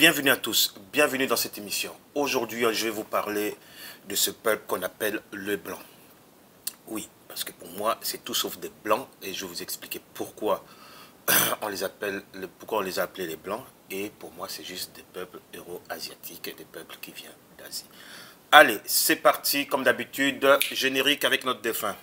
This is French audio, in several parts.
Bienvenue à tous, bienvenue dans cette émission. Aujourd'hui, je vais vous parler de ce peuple qu'on appelle le blanc. Oui, parce que pour moi, c'est tout sauf des blancs et je vais vous expliquer pourquoi pourquoi on les a appelés les blancs. Et pour moi, c'est juste des peuples euro-asiatiques et des peuples qui viennent d'Asie. Allez, c'est parti, comme d'habitude, générique avec notre défunt.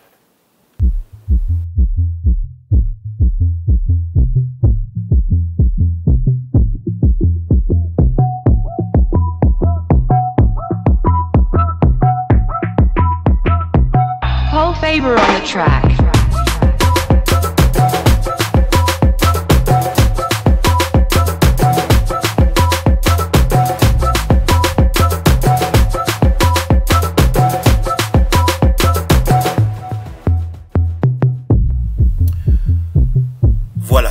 Paul Faber on the track. Voilà.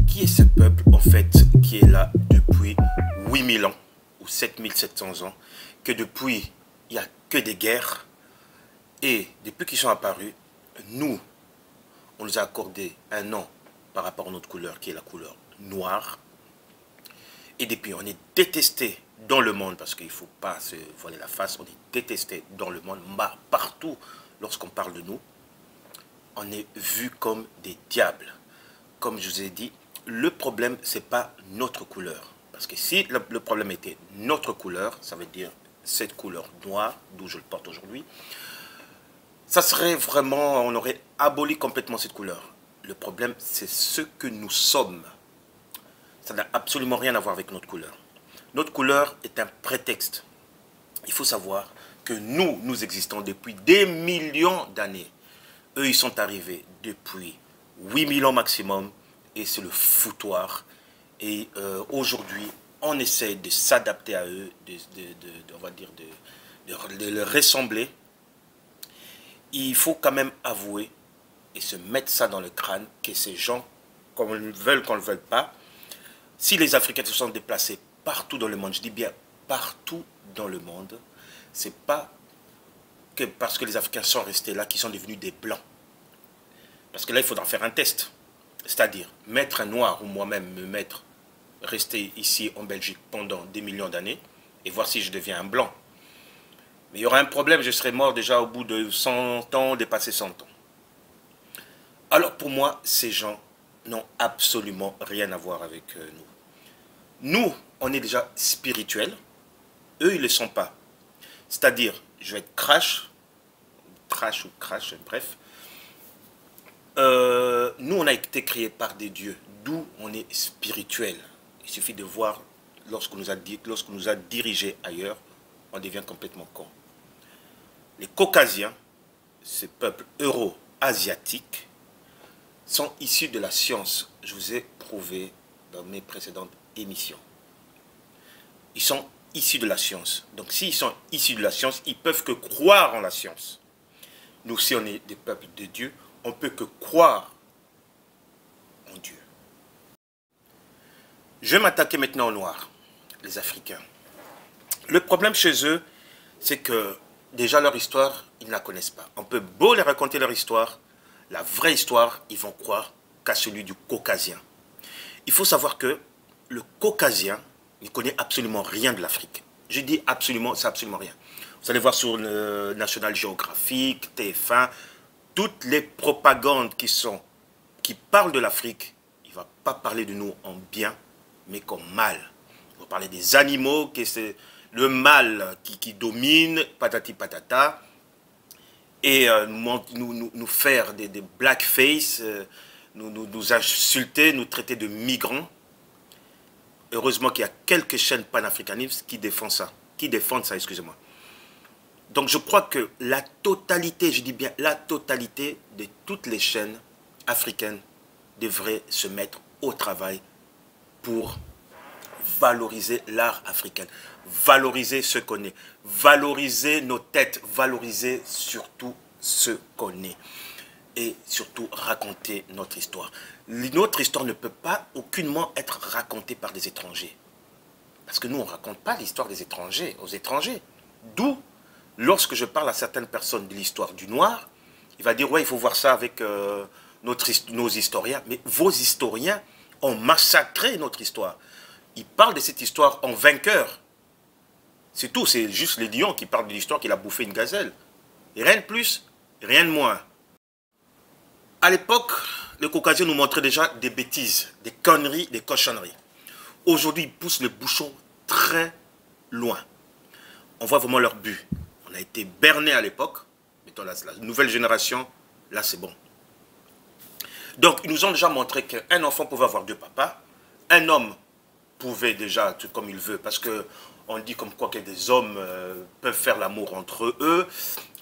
Qui est ce peuple, en fait, qui est là depuis 8000 ans, ou 7700 ans, que depuis, il n'y a que des guerres, et depuis qu'ils sont apparus, nous, on nous a accordé un nom par rapport à notre couleur, qui est la couleur noire, et depuis, on est détesté dans le monde, parce qu'il ne faut pas se voiler la face, on est détesté dans le monde, partout, lorsqu'on parle de nous, on est vu comme des diables. Comme je vous ai dit, le problème, ce n'est pas notre couleur. Parce que si le problème était notre couleur, ça veut dire cette couleur noire, d'où je le porte aujourd'hui, ça serait vraiment, on aurait aboli complètement cette couleur. Le problème, c'est ce que nous sommes. Ça n'a absolument rien à voir avec notre couleur. Notre couleur est un prétexte. Il faut savoir que nous existons depuis des millions d'années. Eux, ils sont arrivés depuis 8000 ans maximum et c'est le foutoir. Et aujourd'hui, on essaie de s'adapter à eux, on va dire de leur ressembler. Il faut quand même avouer et se mettre ça dans le crâne que ces gens, qu'on le veuille, qu'on ne le veuille pas, si les Africains se sont déplacés partout dans le monde, je dis bien partout dans le monde, c'est pas que parce que les Africains sont restés là qu'ils sont devenus des blancs. Parce que là, il faudra faire un test. C'est-à-dire, mettre un noir ou moi-même rester ici en Belgique pendant des millions d'années et voir si je deviens un blanc. Mais il y aura un problème, je serai mort déjà au bout de 100 ans, dépassé 100 ans. Alors pour moi, ces gens n'ont absolument rien à voir avec nous. Nous, on est déjà spirituels. Eux, ils ne le sont pas. C'est-à-dire, je vais être trash, bref. Nous, on a été créés par des dieux, d'où on est spirituel. Il suffit de voir, lorsqu'on nous a dirigés ailleurs, on devient complètement con. Les Caucasiens, ces peuples euro-asiatiques, sont issus de la science. Je vous ai prouvé dans mes précédentes émissions. Ils sont issus de la science. Donc s'ils sont issus de la science, ils peuvent que croire en la science. Nous, si on est des peuples de Dieu, on ne peut que croire en Dieu. Je vais m'attaquer maintenant aux Noirs, les Africains. Le problème chez eux, c'est que déjà leur histoire, ils ne la connaissent pas. On peut beau leur raconter leur histoire, la vraie histoire, ils vont croire qu'à celui du Caucasien. Il faut savoir que le Caucasien ne connaît absolument rien de l'Afrique. Je dis absolument, c'est absolument rien. Vous allez voir sur le National Geographic, TF1, toutes les propagandes qui parlent de l'Afrique, il ne va pas parler de nous en bien, mais comme mal. Il va parler des animaux, que c'est le mal qui domine, patati patata, et nous faire des blackface, nous insulter, nous traiter de migrants. Heureusement qu'il y a quelques chaînes panafricanistes qui défendent ça, excusez-moi. Donc je crois que la totalité, je dis bien la totalité de toutes les chaînes africaines devraient se mettre au travail pour valoriser l'art africain, valoriser ce qu'on est, valoriser nos têtes, valoriser surtout ce qu'on est et surtout raconter notre histoire. Notre histoire ne peut pas aucunement être racontée par des étrangers. Parce que nous, on ne raconte pas l'histoire des étrangers aux étrangers. D'où, lorsque je parle à certaines personnes de l'histoire du noir, il va dire, ouais, il faut voir ça avec nos historiens. Mais vos historiens ont massacré notre histoire. il parle de cette histoire en vainqueur. C'est tout, c'est juste les lions qui parlent de l'histoire qu'il a bouffé une gazelle. Et rien de plus, rien de moins. À l'époque, le Caucasien nous montrait déjà des bêtises, des conneries, des cochonneries. Aujourd'hui, ils poussent le bouchon très loin. On voit vraiment leur but. On a été berné à l'époque. Mettons la nouvelle génération, là c'est bon. Donc, ils nous ont déjà montré qu'un enfant pouvait avoir deux papas. Un homme pouvait déjà, tout comme il veut, parce que on dit comme quoi que des hommes peuvent faire l'amour entre eux,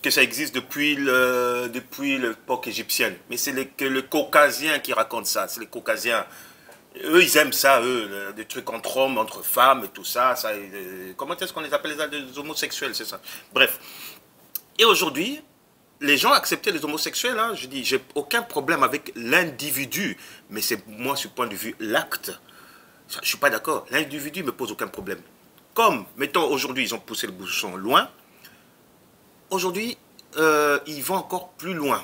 que ça existe depuis l'époque égyptienne. Mais c'est le Caucasien qui raconte ça, c'est les Caucasiens. Eux, ils aiment ça, eux, des trucs entre hommes, entre femmes et tout ça. Comment est-ce qu'on les appelle les homosexuels, c'est ça? Bref. Et aujourd'hui, les gens acceptaient les homosexuels. Hein, je dis, j'ai aucun problème avec l'individu, mais c'est moi, sur le point de vue, l'acte. Je ne suis pas d'accord. L'individu ne me pose aucun problème. Comme, mettons, aujourd'hui, ils ont poussé le bouchon loin. Aujourd'hui, ils vont encore plus loin.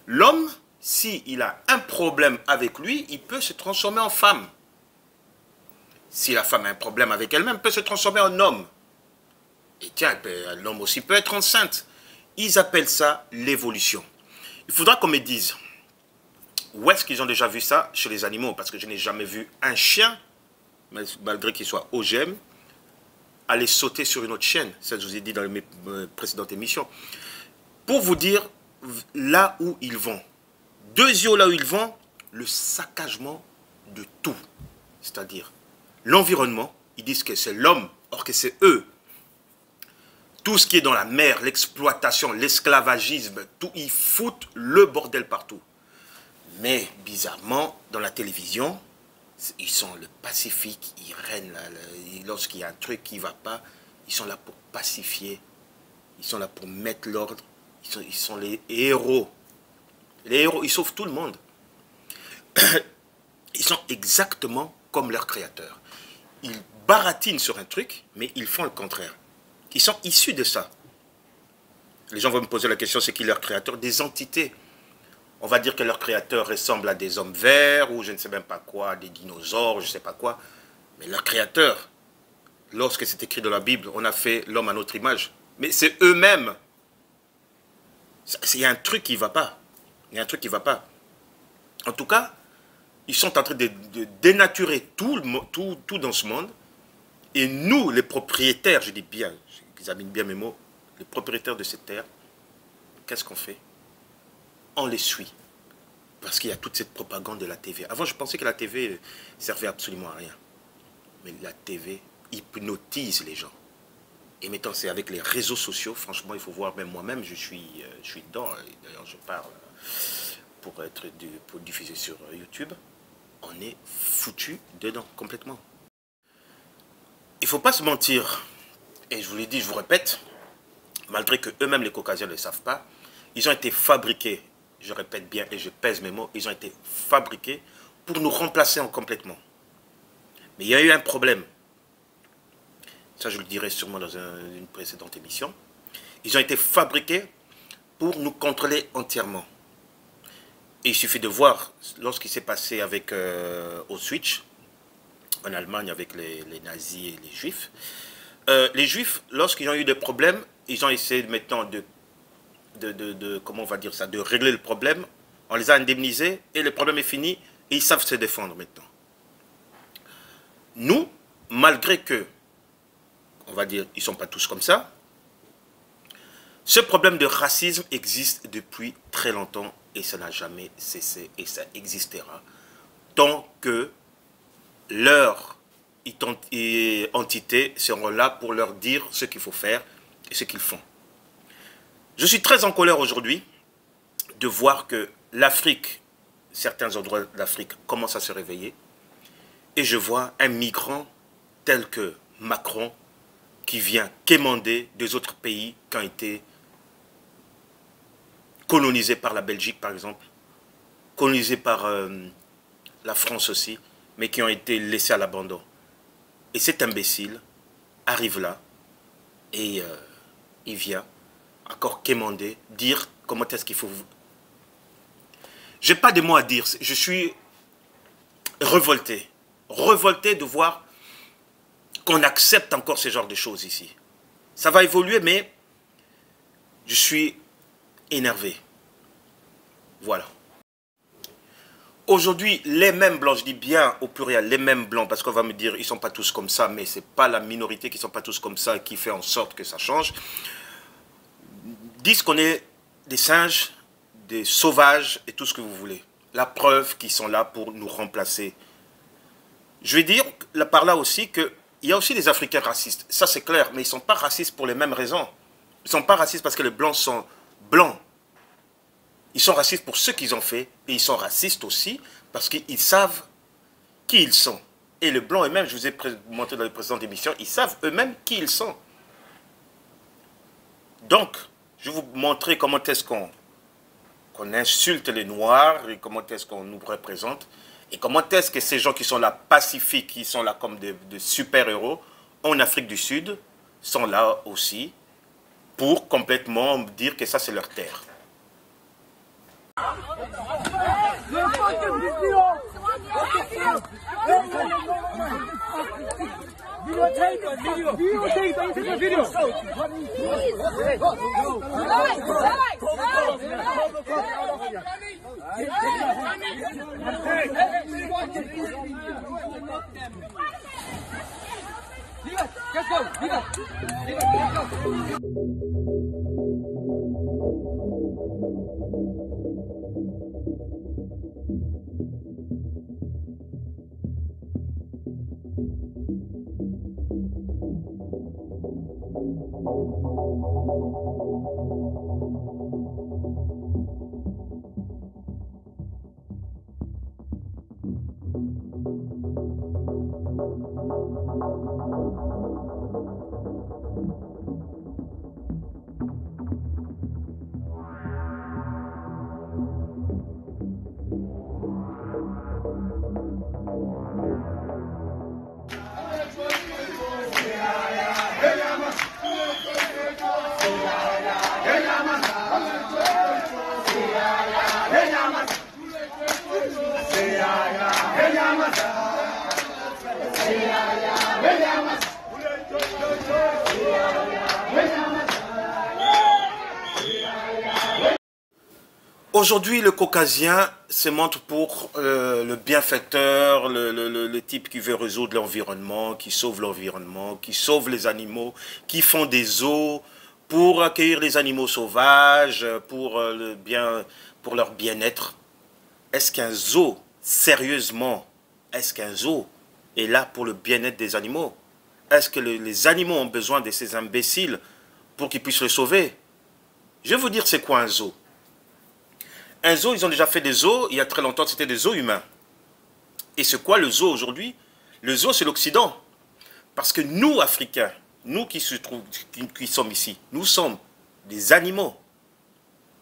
L'homme, s'il a un problème avec lui, il peut se transformer en femme. Si la femme a un problème avec elle-même, elle peut se transformer en homme. Et tiens, l'homme aussi peut être enceinte. Ils appellent ça l'évolution. Il faudra qu'on me dise, où est-ce qu'ils ont déjà vu ça chez les animaux? Parce que je n'ai jamais vu un chien, malgré qu'il soit OGM, aller sauter sur une autre chienne. Ça, je vous ai dit dans mes précédentes émissions. Pour vous dire là où ils vont. Deux yeux là où ils vont, le saccagement de tout. C'est-à-dire l'environnement, ils disent que c'est l'homme, or que c'est eux. Tout ce qui est dans la mer, l'exploitation, l'esclavagisme, tout, ils foutent le bordel partout. Mais bizarrement, dans la télévision, ils sont le pacifique, ils règnent. Lorsqu'il y a un truc qui ne va pas, ils sont là pour pacifier. Ils sont là pour mettre l'ordre. Ils sont les héros. Les héros, ils sauvent tout le monde. Ils sont exactement comme leur créateur. Ils baratinent sur un truc, mais ils font le contraire. Ils sont issus de ça. Les gens vont me poser la question, c'est qui leur créateur? Des entités. On va dire que leur créateur ressemble à des hommes verts, ou je ne sais même pas quoi, des dinosaures, je ne sais pas quoi. Mais leur créateur, lorsque c'est écrit dans la Bible, on a fait l'homme à notre image. Mais c'est eux-mêmes. Il y a un truc qui ne va pas. Il y a un truc qui ne va pas. En tout cas, ils sont en train de dénaturer tout dans ce monde. Et nous, les propriétaires, je dis bien, j'examine bien mes mots, les propriétaires de cette terre, qu'est-ce qu'on fait? On les suit. Parce qu'il y a toute cette propagande de la TV. Avant, je pensais que la TV servait absolument à rien. Mais la TV hypnotise les gens. Et maintenant, c'est avec les réseaux sociaux, franchement, il faut voir, même moi-même, je suis dedans. D'ailleurs, je parle pour diffuser sur YouTube. On est foutu dedans, complètement. Il ne faut pas se mentir. Et je vous l'ai dit, je vous répète, malgré que eux-mêmes, les Caucasiens ne le savent pas, ils ont été fabriqués, je répète bien et je pèse mes mots, ils ont été fabriqués pour nous remplacer complètement. Mais il y a eu un problème. Ça, je le dirai sûrement dans une précédente émission. Ils ont été fabriqués pour nous contrôler entièrement. Et il suffit de voir, lorsqu'il s'est passé avec Auschwitz, en Allemagne, avec les nazis et les juifs. Les juifs, lorsqu'ils ont eu des problèmes, ils ont essayé maintenant comment on va dire ça, de régler le problème. On les a indemnisés et le problème est fini et ils savent se défendre maintenant. Nous, malgré que, on va dire, ils ne sont pas tous comme ça, ce problème de racisme existe depuis très longtemps et ça n'a jamais cessé et ça existera tant que leurs entités seront là pour leur dire ce qu'il faut faire et ce qu'ils font. Je suis très en colère aujourd'hui de voir que l'Afrique, certains endroits de l'Afrique commencent à se réveiller et je vois un migrant tel que Macron qui vient quémander des autres pays qui ont été colonisés par la Belgique par exemple, colonisés par la France aussi, mais qui ont été laissés à l'abandon. Et cet imbécile arrive là et il vient encore quémander, dire comment est-ce qu'il faut... Je n'ai pas de mots à dire, je suis révolté. Révolté de voir qu'on accepte encore ce genre de choses ici. Ça va évoluer, mais je suis énervé. Voilà. Aujourd'hui, les mêmes blancs, je dis bien au pluriel, les mêmes blancs, parce qu'on va me dire, ils ne sont pas tous comme ça, mais ce n'est pas la minorité qui ne sont pas tous comme ça qui fait en sorte que ça change, disent qu'on est des singes, des sauvages et tout ce que vous voulez. La preuve qu'ils sont là pour nous remplacer. Je vais dire par là aussi qu'il y a aussi des Africains racistes. Ça, c'est clair, mais ils ne sont pas racistes pour les mêmes raisons. Ils ne sont pas racistes parce que les blancs sont blancs. Ils sont racistes pour ce qu'ils ont fait et ils sont racistes aussi parce qu'ils savent qui ils sont. Et les blancs eux-mêmes, je vous ai montré dans les précédentes émissions, ils savent eux-mêmes qui ils sont. Donc, je vais vous montrer comment est-ce qu'on insulte les Noirs et comment est-ce qu'on nous représente et comment est-ce que ces gens qui sont là pacifiques, qui sont là comme de super-héros en Afrique du Sud, sont là aussi pour complètement dire que ça c'est leur terre. Aujourd'hui, le Caucasien se montre pour le bienfaiteur, le type qui veut résoudre l'environnement, qui sauve l'environnement, qui sauve les animaux, qui font des zoos pour accueillir les animaux sauvages, pour leur bien-être. Est-ce qu'un zoo, sérieusement, est-ce qu'un zoo est là pour le bien-être des animaux? Est-ce que les animaux ont besoin de ces imbéciles pour qu'ils puissent le sauver? Je vais vous dire c'est quoi un zoo. Un zoo, ils ont déjà fait des zoos, il y a très longtemps, c'était des zoos humains. Et c'est quoi le zoo aujourd'hui? Le zoo, c'est l'Occident. Parce que nous, Africains, nous qui sommes ici, nous sommes des animaux.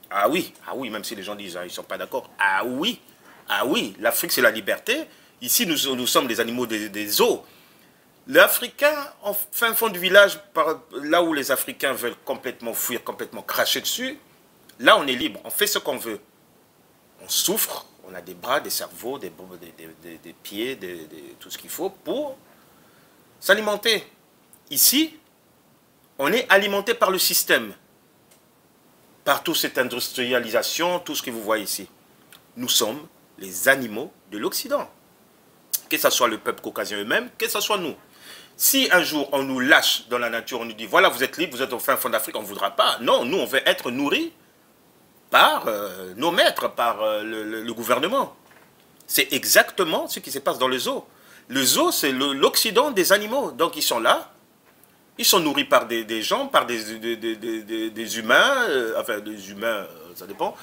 Ah oui, même si les gens disent, ils ne sont pas d'accord. Ah oui, l'Afrique, c'est la liberté. Ici, nous sommes des animaux des zoos. L'Africain, en fin fond du village, là où les Africains veulent complètement fuir, complètement cracher dessus, là, on est libre, on fait ce qu'on veut. On souffre, on a des bras, des cerveaux, des pieds, tout ce qu'il faut pour s'alimenter. Ici, on est alimenté par le système, par toute cette industrialisation, tout ce que vous voyez ici. Nous sommes les animaux de l'Occident. Que ce soit le peuple caucasien eux-mêmes, que ce soit nous. Si un jour on nous lâche dans la nature, on nous dit voilà, vous êtes libre, vous êtes au fin fond d'Afrique, on ne voudra pas. Non, nous on veut être nourris par nos maîtres, par le gouvernement. C'est exactement ce qui se passe dans le zoo. Le zoo, c'est l'Occident des animaux. Donc, ils sont là. Ils sont nourris par des gens, par des humains. Enfin, des humains, ça dépend.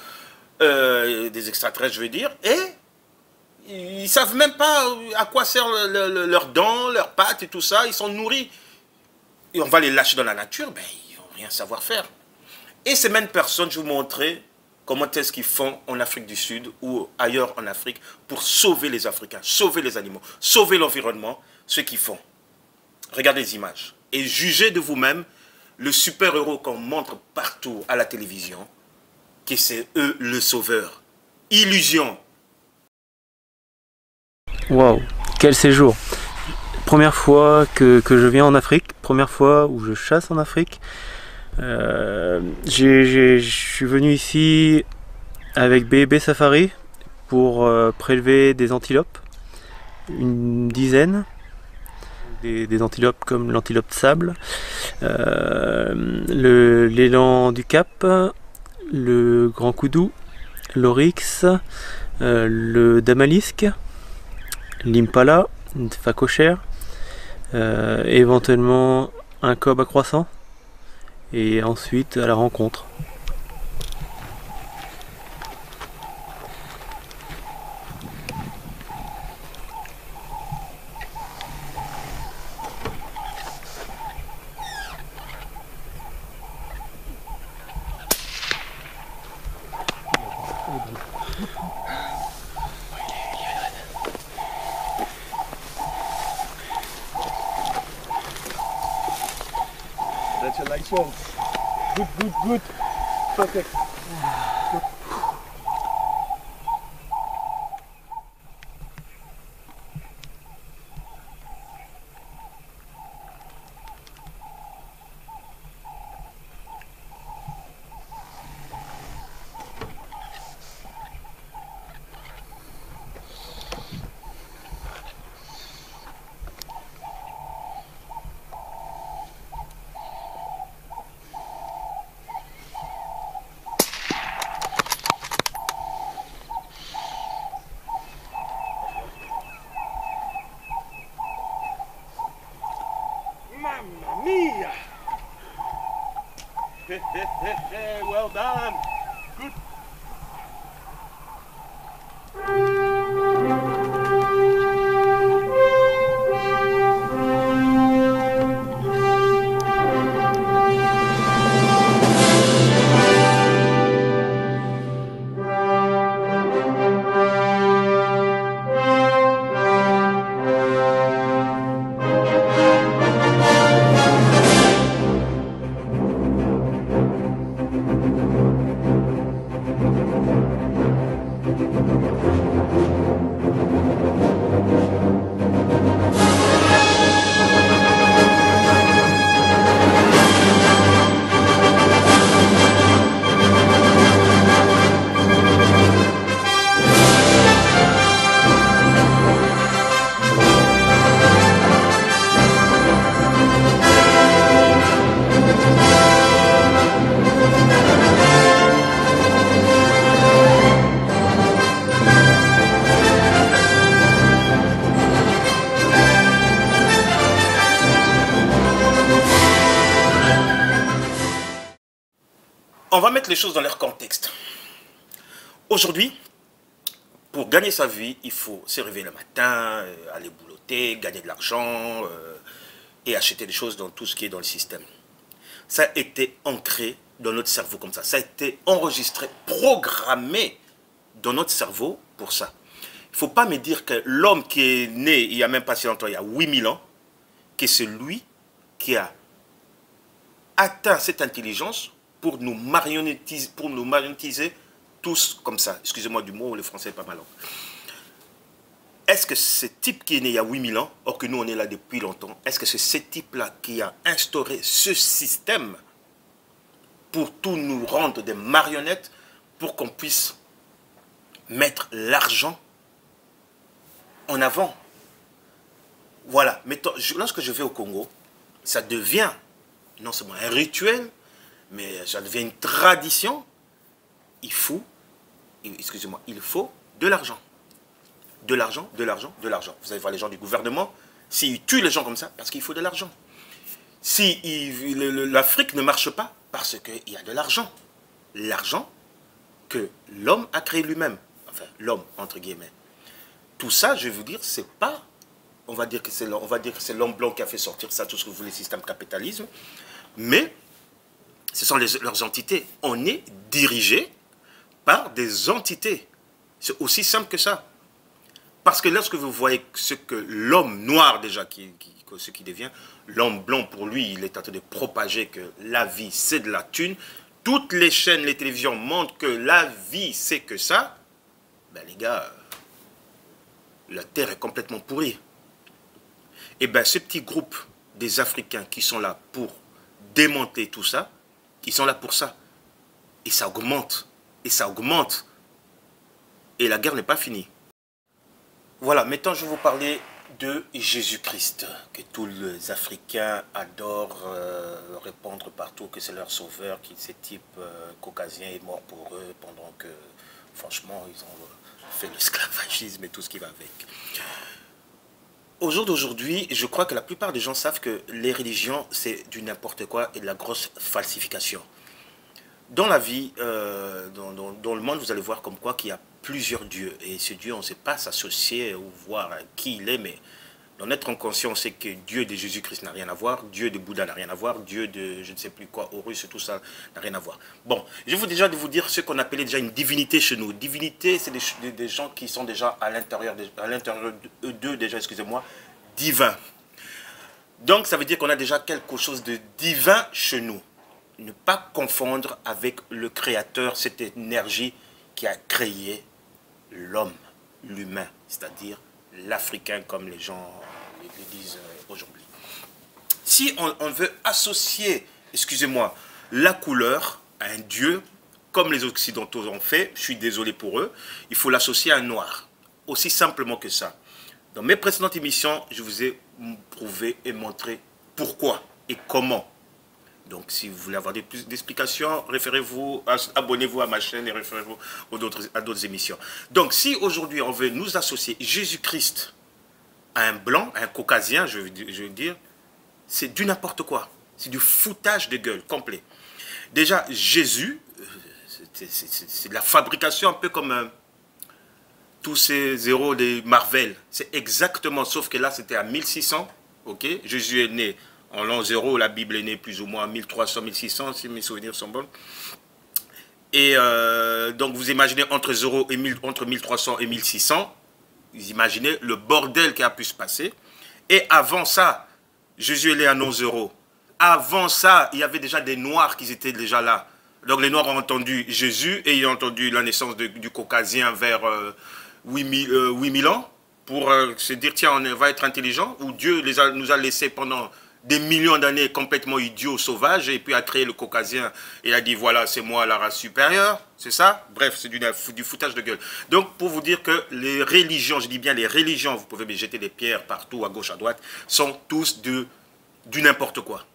Des extraterrestres, je veux dire. Et ils ne savent même pas à quoi servent leurs dents, leurs pattes et tout ça. Ils sont nourris. Et on va les lâcher dans la nature, ben, ils ne vont rien savoir faire. Et ces mêmes personnes, je vous montrer comment est-ce qu'ils font en Afrique du Sud ou ailleurs en Afrique pour sauver les Africains, sauver les animaux, sauver l'environnement, ce qu'ils font. Regardez les images et jugez de vous-même le super-héros qu'on montre partout à la télévision, que c'est eux le sauveur. Illusion. Waouh, quel séjour! première fois que je viens en Afrique, première fois où je chasse en Afrique. Je suis venu ici avec BB Safari pour prélever des antilopes, une dizaine, des antilopes comme l'antilope de sable, l'élan du Cap, le grand coudou, l'oryx, le damalisque, l'impala, une phacochère, éventuellement un cob à croissant, et ensuite à la rencontre. That's a nice one. Good, good, good. Perfect. Mamma mia! Well done! Good. On va mettre les choses dans leur contexte. Aujourd'hui, pour gagner sa vie, il faut se réveiller le matin, aller boulotter, gagner de l'argent et acheter des choses dans tout ce qui est dans le système. Ça a été ancré dans notre cerveau comme ça. Ça a été enregistré, programmé dans notre cerveau pour ça. Il ne faut pas me dire que l'homme qui est né il n'y a même pas si longtemps, il y a 8000 ans, que c'est lui qui a atteint cette intelligence pour nous marionnetiser tous comme ça. Excusez-moi du mot, le français est pas mal. Est-ce que ce type qui est né il y a 8000 ans, or que nous on est là depuis longtemps, est-ce que c'est ce type-là qui a instauré ce système pour tout nous rendre des marionnettes pour qu'on puisse mettre l'argent en avant? Voilà. Mais lorsque je vais au Congo, ça devient non seulement un rituel, mais ça devient une tradition. Il faut, excusez-moi, il faut de l'argent. De l'argent, de l'argent, de l'argent. Vous allez voir les gens du gouvernement, s'ils tuent les gens comme ça, parce qu'il faut de l'argent. Si l'Afrique ne marche pas, parce qu'il y a de l'argent. L'argent que l'homme a créé lui-même. Enfin, l'homme, entre guillemets. Tout ça, je vais vous dire, c'est pas... On va dire que c'est l'homme blanc qui a fait sortir ça, tout ce que vous voulez, le système capitalisme. Mais ce sont leurs entités. On est dirigé par des entités. C'est aussi simple que ça. Parce que lorsque vous voyez ce que l'homme noir déjà, ce qui devient, l'homme blanc pour lui, il est en train de propager que la vie c'est de la thune. Toutes les chaînes, les télévisions montrent que la vie c'est que ça. Ben les gars, la terre est complètement pourrie. Et bien, ce petit groupe des Africains qui sont là pour démonter tout ça, ils sont là pour ça. Et ça augmente. Et ça augmente. Et la guerre n'est pas finie. Voilà, maintenant je vais vous parler de Jésus-Christ, que tous les Africains adorent répandre partout, que c'est leur sauveur, que ce type caucasien est mort pour eux, pendant que, franchement, ils ont fait l'esclavagisme et tout ce qui va avec. Au jour d'aujourd'hui, je crois que la plupart des gens savent que les religions, c'est du n'importe quoi et de la grosse falsification. Dans la vie, dans le monde, vous allez voir comme quoi qu'il y a plusieurs dieux. Et ce Dieu, on ne sait pas s'associer ou voir qui il est, mais dans notre inconscient, on sait que Dieu de Jésus-Christ n'a rien à voir, Dieu de Bouddha n'a rien à voir, Dieu de je ne sais plus quoi, Horus, tout ça n'a rien à voir. Bon, je vais déjà vous dire ce qu'on appelait déjà une divinité chez nous. Divinité, c'est des gens qui sont déjà à l'intérieur d'eux, déjà, excusez-moi, divins. Donc, ça veut dire qu'on a déjà quelque chose de divin chez nous. Ne pas confondre avec le Créateur, cette énergie qui a créé l'homme, l'humain, c'est-à-dire l'Africain, comme les gens le disent aujourd'hui. Si on veut associer, excusez-moi, la couleur à un dieu, comme les Occidentaux ont fait, je suis désolé pour eux, il faut l'associer à un noir. Aussi simplement que ça. Dans mes précédentes émissions, je vous ai prouvé et montré pourquoi et comment. Donc, si vous voulez avoir plus d'explications, référez-vous, abonnez-vous à ma chaîne et référez-vous à d'autres émissions. Donc, si aujourd'hui on veut nous associer Jésus-Christ à un blanc, à un caucasien, je veux dire, c'est du n'importe quoi. C'est du foutage de gueule complet. Déjà, Jésus, c'est de la fabrication un peu comme tous ces héros des Marvel. C'est exactement, sauf que là, c'était à 1600, ok? Jésus est né en l'an 0, la Bible est née plus ou moins en 1300, 1600, si mes souvenirs sont bons. Et donc, vous imaginez entre 0 et entre 1300 et 1600, vous imaginez le bordel qui a pu se passer. Et avant ça, Jésus est né en l'an 0. Avant ça, il y avait déjà des Noirs qui étaient déjà là. Donc, les Noirs ont entendu Jésus et ils ont entendu la naissance du Caucasien vers 8000 ans pour se dire, tiens, on va être intelligent, ou Dieu nous a laissés pendant des millions d'années complètement idiots, sauvages, et puis a créé le Caucasien, et a dit, voilà, c'est moi la race supérieure, c'est ça? Bref, c'est du foutage de gueule. Donc, pour vous dire que les religions, je dis bien les religions, vous pouvez me jeter des pierres partout, à gauche, à droite, sont tous du n'importe quoi.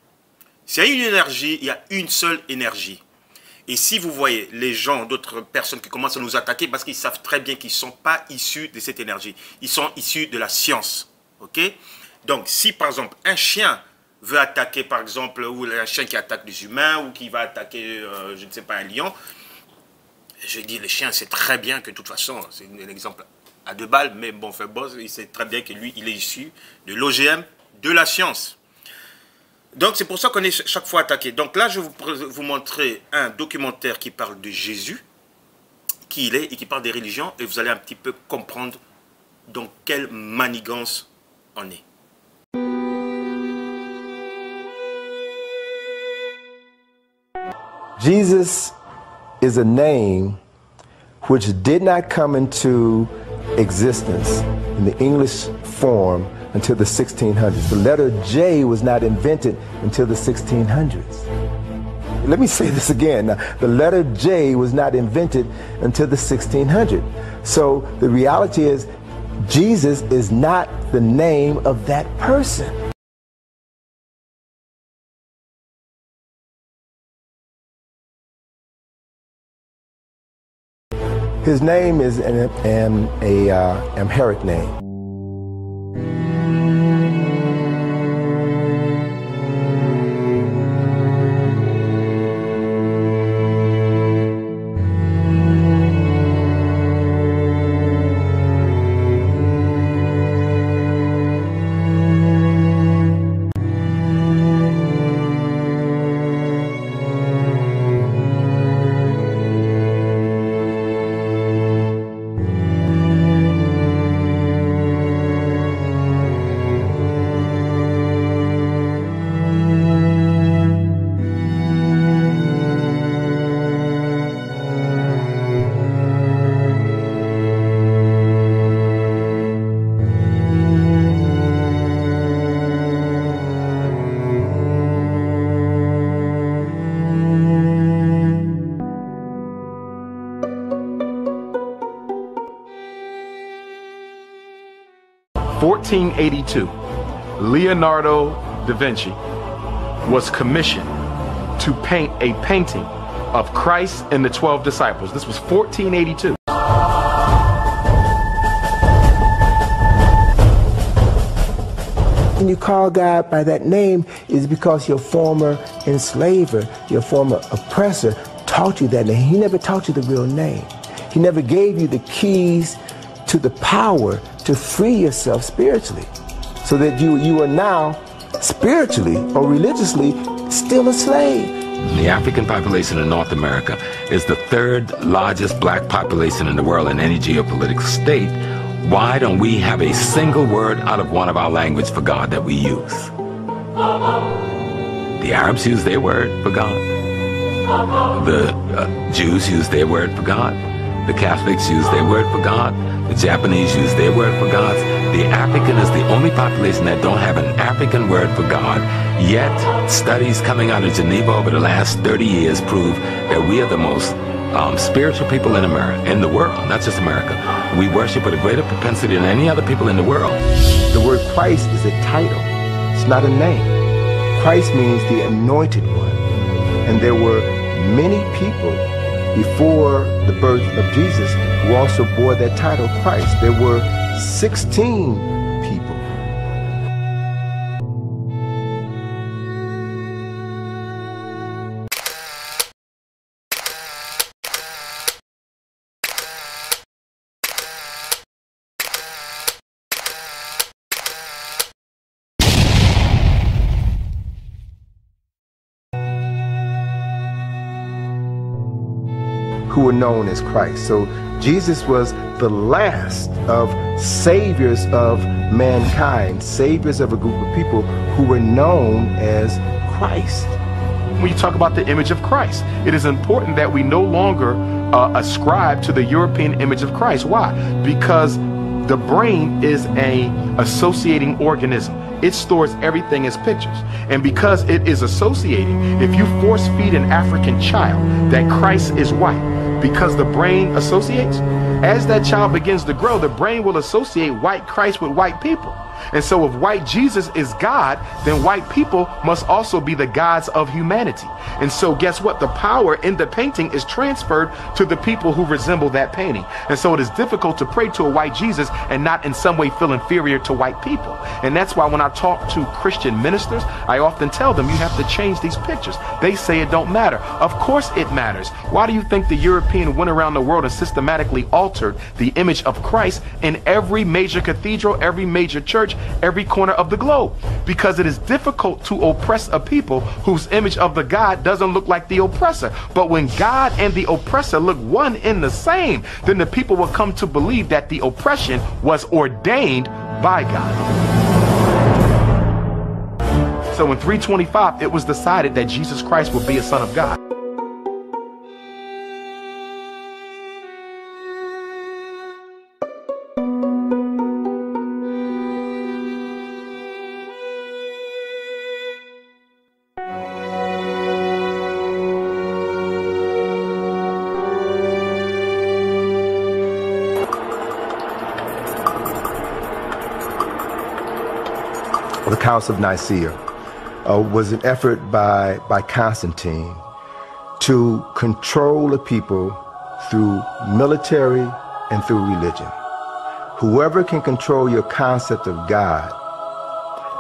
S'il y a une énergie, il y a une seule énergie. Et si vous voyez les gens, d'autres personnes qui commencent à nous attaquer, parce qu'ils savent très bien qu'ils ne sont pas issus de cette énergie, ils sont issus de la science, ok? Donc, si par exemple, un chien veut attaquer, par exemple, ou un chien qui attaque des humains, ou qui va attaquer, je ne sais pas, un lion, je dis, le chien sait très bien que de toute façon, c'est un exemple à 2 balles, mais bon, il sait très bien que lui, il est issu de l'OGM, de la science. Donc, c'est pour ça qu'on est chaque fois attaqué. Donc là, je vais vous montrer un documentaire qui parle de Jésus, qui il est, et qui parle des religions, et vous allez un petit peu comprendre dans quelle manigance on est. Jesus is a name which did not come into existence in the English form until the 1600s. The letter J was not invented until the 1600s. Let me say this again. Now, the letter J was not invented until the 1600s. So the reality is, Jesus is not the name of that person. His name is an Amharic name. 1482, Leonardo da Vinci was commissioned to paint a painting of Christ and the 12 disciples. This was 1482. When you call God by that name is because your former enslaver, your former oppressor taught you that name. He never taught you the real name. He never gave you the keys to the power to free yourself spiritually, so that you are now spiritually or religiously still a slave. The African population in North America is the third largest black population in the world in any geopolitical state. Why don't we have a single word out of one of our language for God that we use? The Arabs use their word for God. The Jews use their word for God. The Catholics use their word for God. The Japanese use their word for God. The African is the only population that don't have an African word for God. Yet, studies coming out of Geneva over the last 30 years prove that we are the most spiritual people in America, in the world, not just America. We worship with a greater propensity than any other people in the world. The word Christ is a title. It's not a name. Christ means the anointed one. And there were many people before the birth of Jesus who also bore that title, Christ. There were 16 people. Who were known as Christ. So Jesus was the last of saviors of mankind, saviors of a group of people who were known as Christ. When you talk about the image of Christ, it is important that we no longer ascribe to the European image of Christ. Why? Because the brain is an associating organism. It stores everything as pictures. And because it is associating, if you force feed an African child that Christ is white, because the brain associates, as that child begins to grow, the brain will associate white Christ with white people. And so if white Jesus is God, then white people must also be the gods of humanity. And so guess what? The power in the painting is transferred to the people who resemble that painting. And so it is difficult to pray to a white Jesus and not in some way feel inferior to white people. And that's why when I talk to Christian ministers, I often tell them you have to change these pictures. They say it don't matter. Of course it matters. Why do you think the European went around the world and systematically altered the image of Christ in every major cathedral, every major church, every corner of the globe? Because it is difficult to oppress a people whose image of the God doesn't look like the oppressor. But when God and the oppressor look one in the same, then the people will come to believe that the oppression was ordained by God. So in 325, it was decided that Jesus Christ would be a son of God. The Council of Nicaea was an effort by Constantine to control the people through military and through religion. Whoever can control your concept of God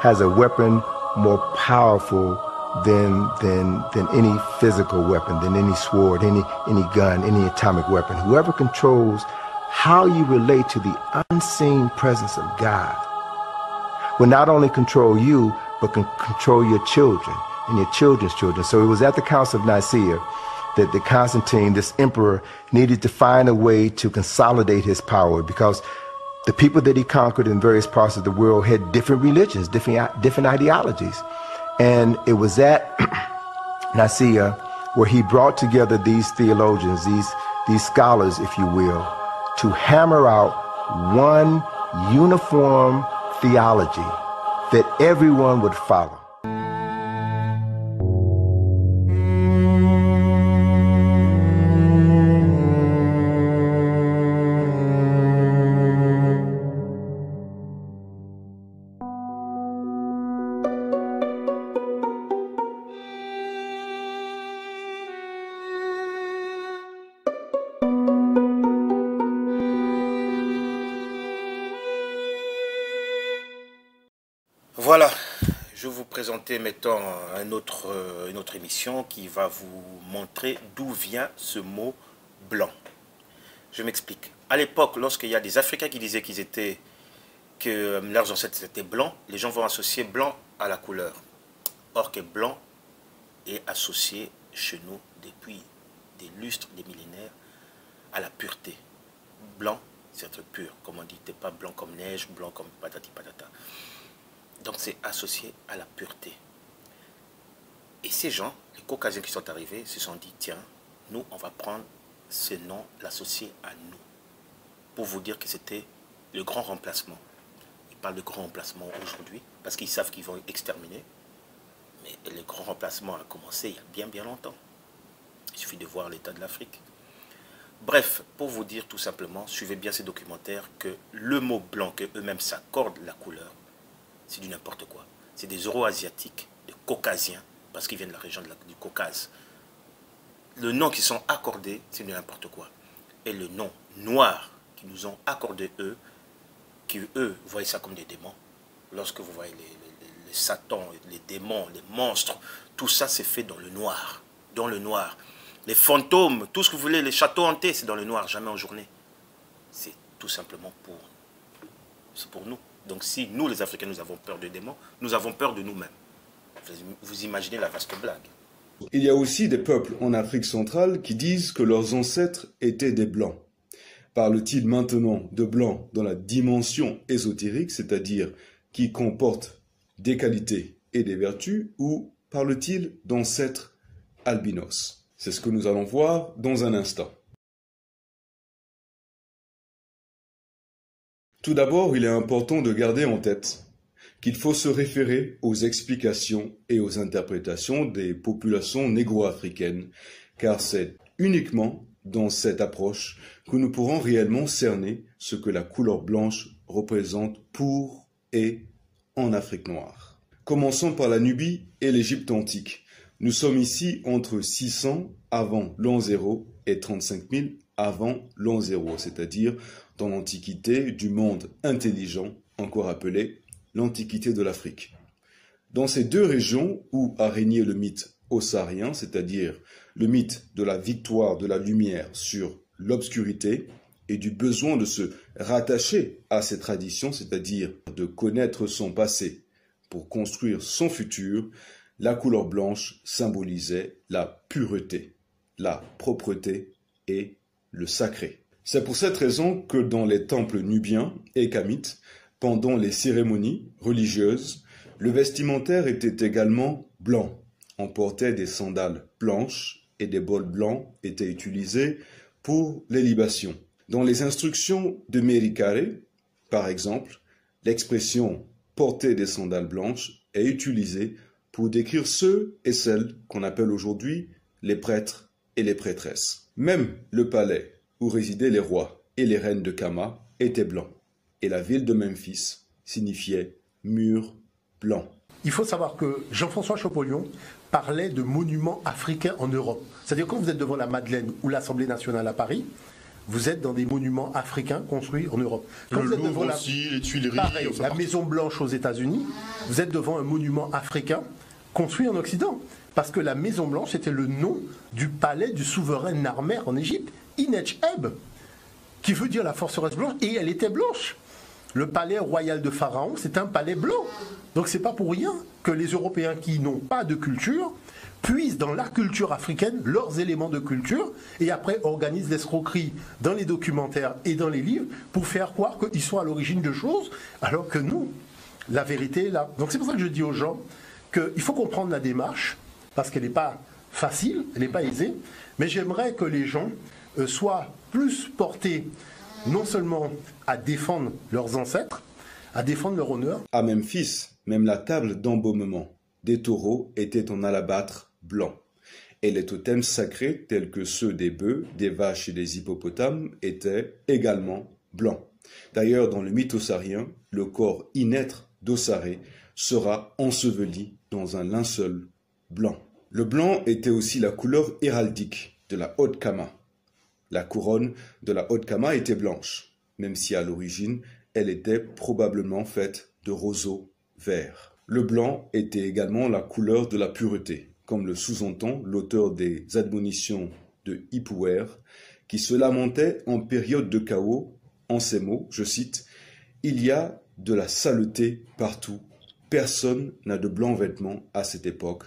has a weapon more powerful than any physical weapon, than any sword, any gun, any atomic weapon. Whoever controls how you relate to the unseen presence of God will not only control you, but can control your children and your children's children. So it was at the Council of Nicaea that Constantine, this emperor, needed to find a way to consolidate his power, because the people that he conquered in various parts of the world had different religions, different ideologies. And it was at Nicaea where he brought together these theologians, these scholars, if you will, to hammer out one uniform theology that everyone would follow. Voilà, je vais vous présenter maintenant une autre émission qui va vous montrer d'où vient ce mot blanc. Je m'explique. À l'époque, lorsqu'il y a des Africains qui disaient que leurs ancêtres étaient blancs, les gens vont associer blanc à la couleur. Or que blanc est associé chez nous depuis des lustres, des millénaires, à la pureté. Blanc, c'est être pur. Comme on dit, t'es pas blanc comme neige, blanc comme patati patata. Donc c'est associé à la pureté. Et ces gens, les Caucasiens qui sont arrivés, se sont dit, tiens, nous, on va prendre ce nom, l'associer à nous. Pour vous dire que c'était le grand remplacement. Ils parlent de grand remplacement aujourd'hui, parce qu'ils savent qu'ils vont exterminer. Mais le grand remplacement a commencé il y a bien, bien longtemps. Il suffit de voir l'état de l'Afrique. Bref, pour vous dire tout simplement, suivez bien ces documentaires, que le mot blanc, que eux-mêmes s'accordent la couleur, c'est du n'importe quoi. C'est des Euro-Asiatiques, des Caucasiens, parce qu'ils viennent de la région du Caucase. Le nom qu'ils sont accordés, c'est du n'importe quoi. Et le nom noir qu'ils nous ont accordé eux, qui eux voient ça comme des démons. Lorsque vous voyez les satans, les démons, les monstres, tout ça c'est fait dans le noir. Dans le noir. Les fantômes, tout ce que vous voulez, les châteaux hantés, c'est dans le noir, jamais en journée. C'est tout simplement pour nous. Donc si nous, les Africains, nous avons peur des démons, nous avons peur de nous-mêmes. Vous imaginez la vaste blague. Il y a aussi des peuples en Afrique centrale qui disent que leurs ancêtres étaient des Blancs. Parle-t-il maintenant de Blancs dans la dimension ésotérique, c'est-à-dire qui comporte des qualités et des vertus, ou parle-t-il d'ancêtres albinos? C'est ce que nous allons voir dans un instant. Tout d'abord, il est important de garder en tête qu'il faut se référer aux explications et aux interprétations des populations négro-africaines, car c'est uniquement dans cette approche que nous pourrons réellement cerner ce que la couleur blanche représente pour et en Afrique noire. Commençons par la Nubie et l'Égypte antique. Nous sommes ici entre 600 avant l'an 0 et 35 000 avant l'an 0, c'est-à-dire dans l'Antiquité du monde intelligent, encore appelé l'Antiquité de l'Afrique. Dans ces deux régions où a régné le mythe osarien, c'est-à-dire le mythe de la victoire de la lumière sur l'obscurité et du besoin de se rattacher à ces traditions, c'est-à-dire de connaître son passé pour construire son futur, la couleur blanche symbolisait la pureté, la propreté et le sacré. C'est pour cette raison que dans les temples nubiens et kamites, pendant les cérémonies religieuses, le vestimentaire était également blanc. On portait des sandales blanches et des bols blancs étaient utilisés pour les libations. Dans les instructions de Merikare, par exemple, l'expression « porter des sandales blanches » est utilisée pour décrire ceux et celles qu'on appelle aujourd'hui les prêtres et les prêtresses. Même le palais où résidaient les rois et les reines de Kama était blanc. Et la ville de Memphis signifiait mur blanc. Il faut savoir que Jean-François Champollion parlait de monuments africains en Europe. C'est-à-dire quand vous êtes devant la Madeleine ou l'Assemblée nationale à Paris, vous êtes dans des monuments africains construits en Europe. Quand vous êtes devant les Tuileries, pareil, la Maison Blanche aux États-Unis, vous êtes devant un monument africain construit en Occident. Parce que la Maison Blanche était le nom du palais du souverain Narmer en Égypte, Inetch-Eb, qui veut dire la forteresse blanche, et elle était blanche. Le palais royal de Pharaon, c'est un palais blanc. Donc c'est pas pour rien que les Européens qui n'ont pas de culture puisent dans la culture africaine leurs éléments de culture et après organisent l'escroquerie dans les documentaires et dans les livres pour faire croire qu'ils sont à l'origine de choses, alors que nous, la vérité est là. Donc c'est pour ça que je dis aux gens qu'il faut comprendre la démarche, parce qu'elle n'est pas facile, elle n'est pas aisée, mais j'aimerais que les gens soient plus portés non seulement à défendre leurs ancêtres, à défendre leur honneur. À Memphis, même la table d'embaumement des taureaux était en alabâtre blanc. Et les totems sacrés, tels que ceux des bœufs, des vaches et des hippopotames, étaient également blancs. D'ailleurs, dans le mythe osarien, le corps inêtre d'Osaré sera enseveli dans un linceul blanc. Le blanc était aussi la couleur héraldique de la Haute Kama. La couronne de la Haute Kama était blanche, même si à l'origine, elle était probablement faite de roseaux verts. Le blanc était également la couleur de la pureté, comme le sous-entend l'auteur des admonitions de Hipouer, qui se lamentait en période de chaos, en ces mots, je cite, « Il y a de la saleté partout, personne n'a de blancs vêtements à cette époque. »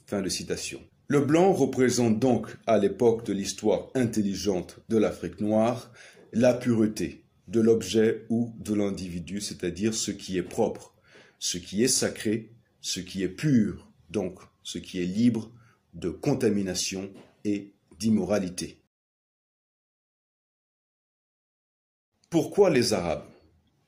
Fin de citation. Le blanc représente donc, à l'époque de l'histoire intelligente de l'Afrique noire, la pureté de l'objet ou de l'individu, c'est-à-dire ce qui est propre, ce qui est sacré, ce qui est pur, donc ce qui est libre de contamination et d'immoralité. Pourquoi les Arabes?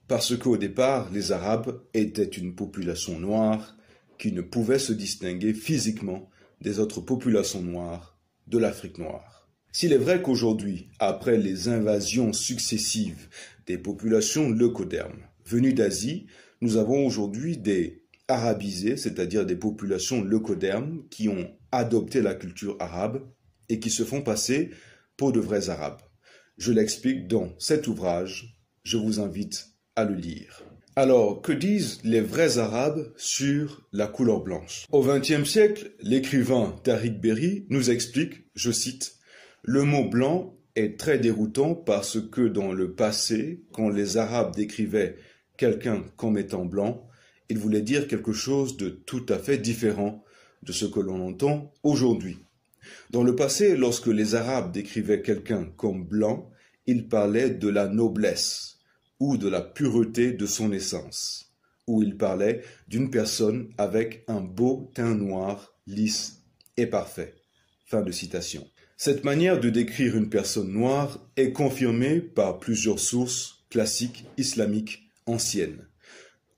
Parce qu'au départ, les Arabes étaient une population noire qui ne pouvait se distinguer physiquement des autres populations noires de l'Afrique noire. S'il est vrai qu'aujourd'hui, après les invasions successives des populations leucodermes venues d'Asie, nous avons aujourd'hui des arabisés, c'est-à-dire des populations leucodermes qui ont adopté la culture arabe et qui se font passer pour de vrais Arabes. Je l'explique dans cet ouvrage, je vous invite à le lire. Alors, que disent les vrais Arabes sur la couleur blanche? Au XXe siècle, l'écrivain Tariq Berry nous explique, je cite, « Le mot blanc est très déroutant parce que dans le passé, quand les Arabes décrivaient quelqu'un comme étant blanc, ils voulaient dire quelque chose de tout à fait différent de ce que l'on entend aujourd'hui. Dans le passé, lorsque les Arabes décrivaient quelqu'un comme blanc, ils parlaient de la noblesse ou de la pureté de son essence, ou ils parlaient d'une personne avec un beau teint noir, lisse et parfait. » Fin de citation. Cette manière de décrire une personne noire est confirmée par plusieurs sources classiques islamiques anciennes.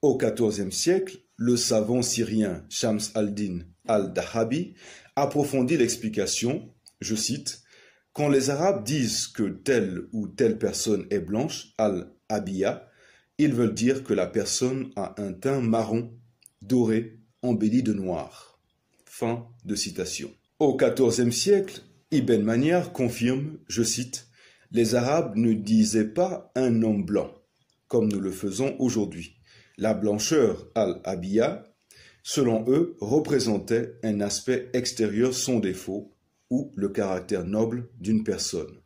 Au XIVe siècle, le savant syrien Shams al-Din al-Dahabi approfondit l'explication, je cite, « Quand les Arabes disent que telle ou telle personne est blanche, al-Abiya, ils veulent dire que la personne a un teint marron, doré, embelli de noir. » Fin de citation. Au XIVe siècle, Ibn Manyar confirme, je cite, « Les Arabes ne disaient pas un homme blanc, comme nous le faisons aujourd'hui. La blancheur al-Abiya, selon eux, représentait un aspect extérieur sans défaut ou le caractère noble d'une personne.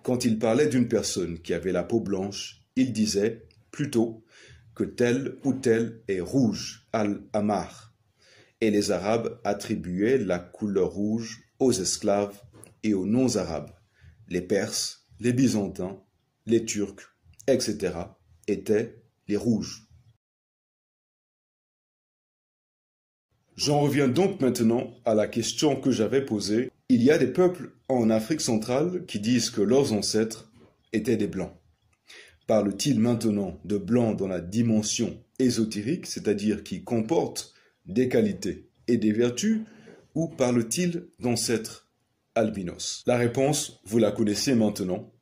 Quand ils parlaient d'une personne qui avait la peau blanche, ils disaient plutôt que tel ou tel est rouge, al-Amar. Et les Arabes attribuaient la couleur rouge aux esclaves et aux non-arabes. Les Perses, les Byzantins, les Turcs, etc. étaient les rouges. J'en reviens donc maintenant à la question que j'avais posée. Il y a des peuples en Afrique centrale qui disent que leurs ancêtres étaient des blancs. Parle-t-il maintenant de blancs dans la dimension ésotérique, c'est-à-dire qui comporte des qualités et des vertus, ou parle-t-il d'ancêtres albinos? La réponse, vous la connaissez maintenant.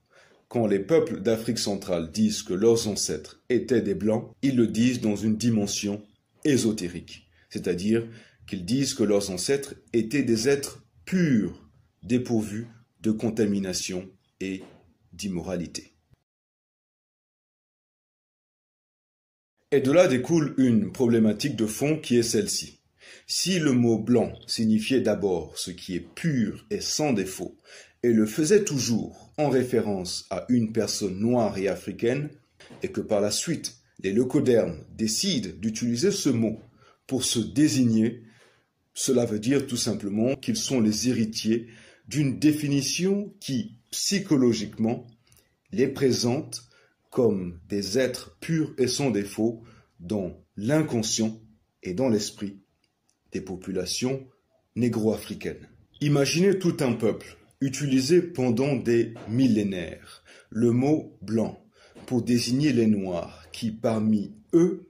Quand les peuples d'Afrique centrale disent que leurs ancêtres étaient des blancs, ils le disent dans une dimension ésotérique, c'est-à-dire qu'ils disent que leurs ancêtres étaient des êtres purs, dépourvus de contamination et d'immoralité. Et de là découle une problématique de fond qui est celle-ci. Si le mot blanc signifiait d'abord ce qui est pur et sans défaut, et le faisait toujours en référence à une personne noire et africaine, et que par la suite les leucodermes décident d'utiliser ce mot pour se désigner, cela veut dire tout simplement qu'ils sont les héritiers d'une définition qui, psychologiquement, les présente comme des êtres purs et sans défaut dans l'inconscient et dans l'esprit des populations négro-africaines. Imaginez tout un peuple utiliser pendant des millénaires le mot blanc pour désigner les noirs qui, parmi eux,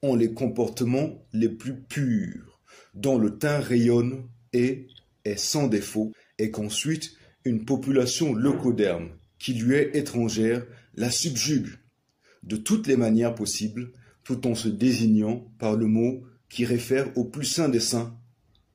ont les comportements les plus purs, dont le teint rayonne et est sans défaut, et qu'ensuite une population leucoderme qui lui est étrangère la subjugue de toutes les manières possibles, tout en se désignant par le mot qui réfère au plus saint des saints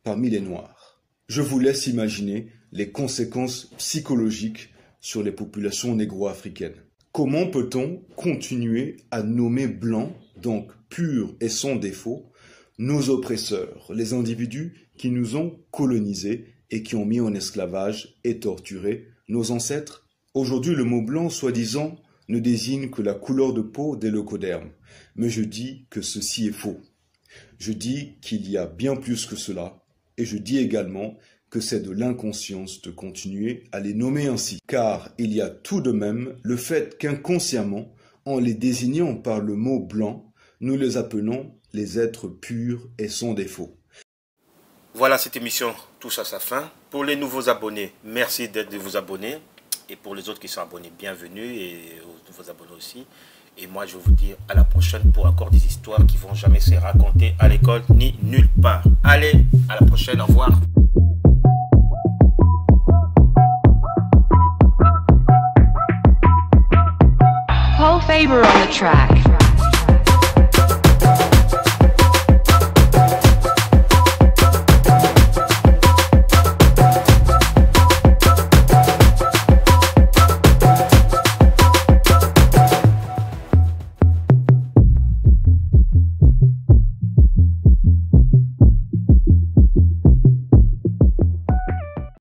parmi les noirs. Je vous laisse imaginer les conséquences psychologiques sur les populations négro-africaines. Comment peut-on continuer à nommer blanc, donc pur et sans défaut, nos oppresseurs, les individus qui nous ont colonisés et qui ont mis en esclavage et torturé nos ancêtres. Aujourd'hui, le mot blanc, soi-disant, ne désigne que la couleur de peau des leucodermes. Mais je dis que ceci est faux. Je dis qu'il y a bien plus que cela. Et je dis également que c'est de l'inconscience de continuer à les nommer ainsi. Car il y a tout de même le fait qu'inconsciemment, en les désignant par le mot blanc, nous les appelons les êtres purs et sans défaut. Voilà, cette émission touche à sa fin. Pour les nouveaux abonnés, merci de vous abonner. Et pour les autres qui sont abonnés, bienvenue. Et aux nouveaux abonnés aussi. Et moi, je vais vous dire à la prochaine pour encore des histoires qui vont jamais se raconter à l'école ni nulle part. Allez, à la prochaine. Au revoir. Paul Faber on the track.